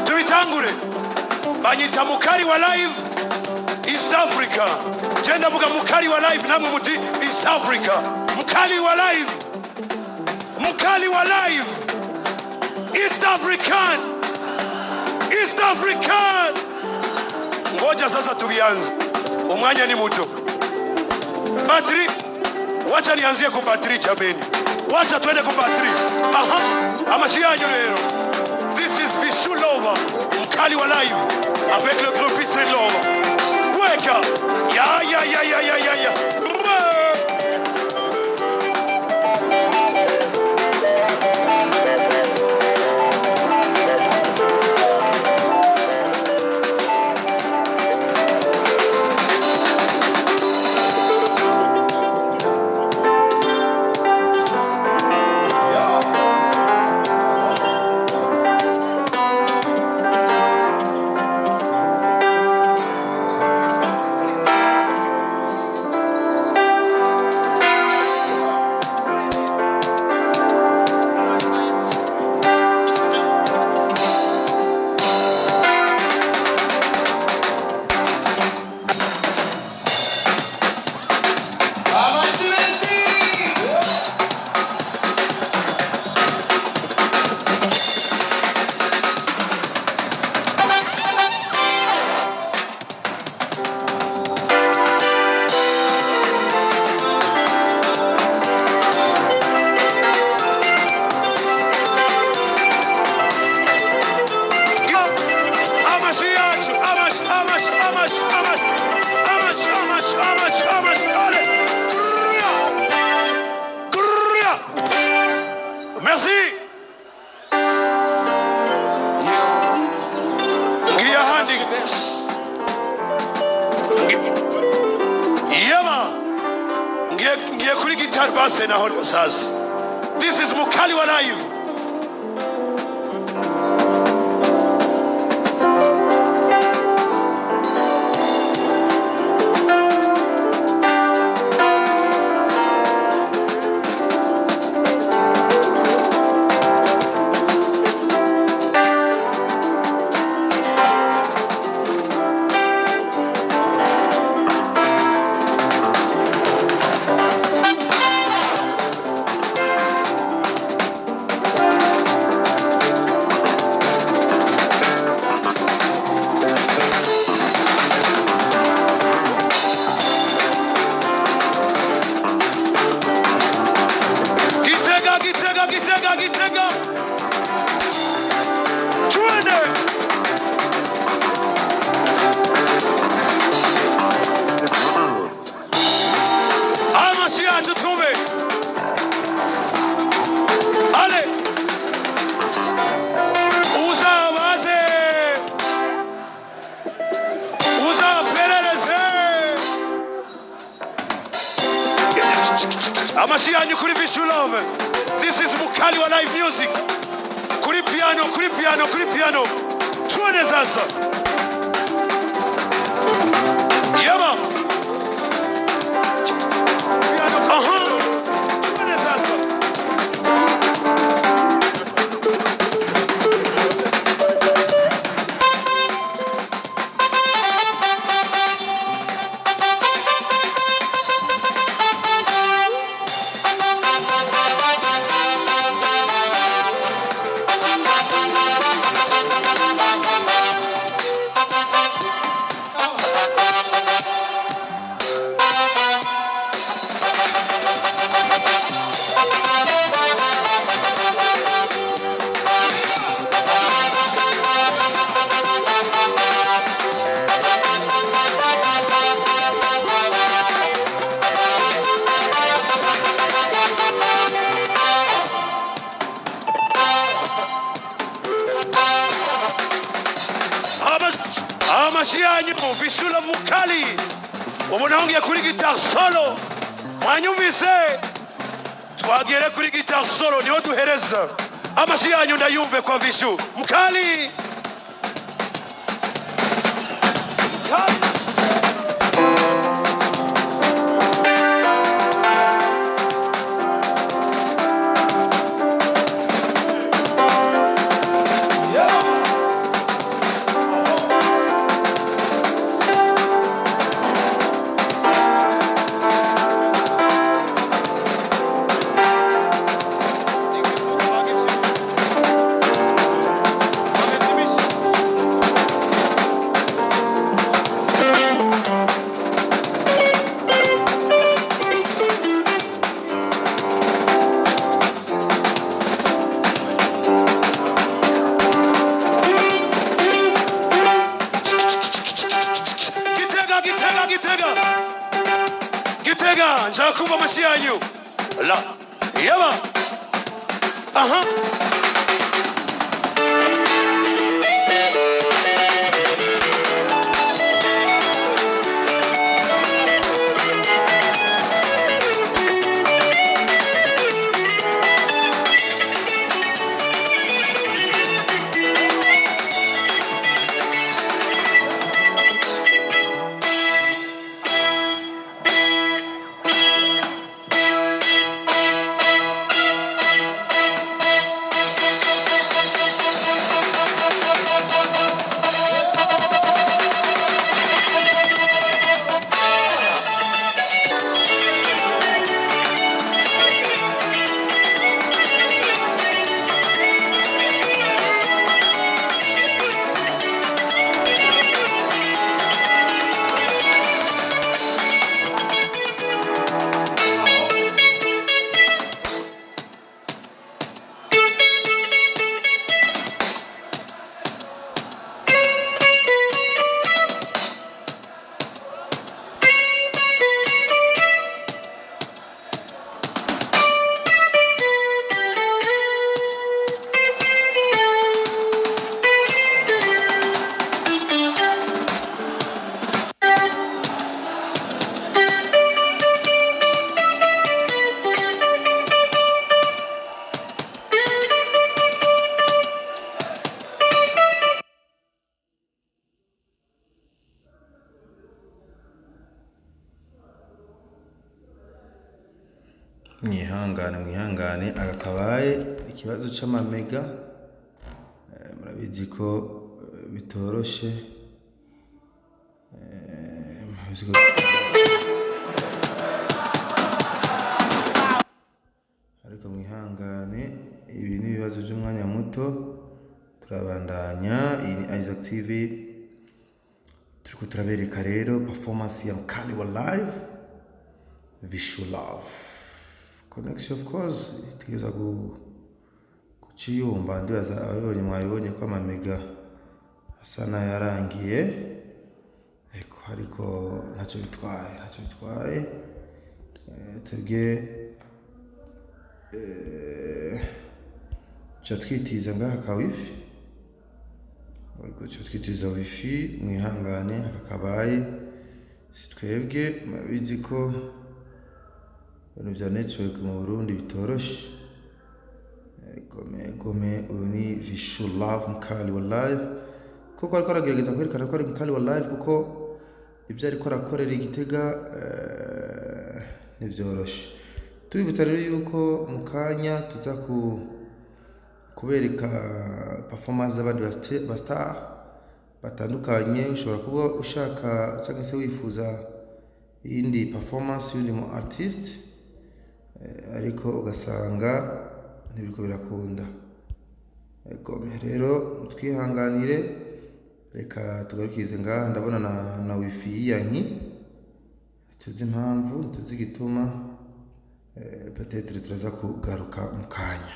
tubitangure banyita mukali wa live East Africa genda vuga mukali wa live namwe muti East Africa mukali wa live East African ngoja sasa tuvianze umwanya ni muto battery wacha nianzie ku battery jameni wacha twende ku battery aha amashiyanyu rero this is Vishulova mkali wa live avec le groupe Peace and Love weka ya This is Mukali wa live. Gitega. Tuende. Amasia tutume. Ale. Uza waze. Uza perereze. Amasia Nukuri Vishulove. This is Mukali wa live music. Kuri piano. Tuone sasa. Yama. Piano. Aha. Tuone sasa. Amashiyanyu Vishula Mukali umuntu kuri guitar solo mwanyumvise twagere kuri guitar solo niho duhereza amashiyanyu ndayumve kwa Vishu Mukali ndashaka kumva amashyi yanyu la yaba aha mwihangane agakabaye ikibazo c'amamega murabizi ko bitoroshe ariko mwihangane ibi ni ibibazo by'umwanya muto turabandanya. Iyi ni Isaac TV turiko turabereka rero performance ya caane wa live visual love connection of course itigeza kuciyumba ndibaza ababonye mwabibonye ko amamega asa nayarangiye ariko ntacyo bitwaye twebwe cha twitiza ngaha ka wifi ariko cha twitiza wifi mwihangane akakabaye si twebwe mabizi ko ibintu bya network mu Burundi bitoroshe gome uyu ni visual love mukali wa live kuko ariko aragerageza kwerekana ko ari mukali wa live kuko ibyo ariko arakorera I Gitega nivyoroshe. Tubibutsa rero yuko mukanya tuza kubereka performance z'abandi ba star batandukanye. Ushobora kuba ushaka cyangwa se wifuza indi performance y'undi mu artist ariko ugasanga ntibiko birakunda. Rero twihanganire, reka tugarukize ngaha. Ndabona na wifi yanki tuzi impamvu tuzi gituma peut-être turaza kugaruka mukanya.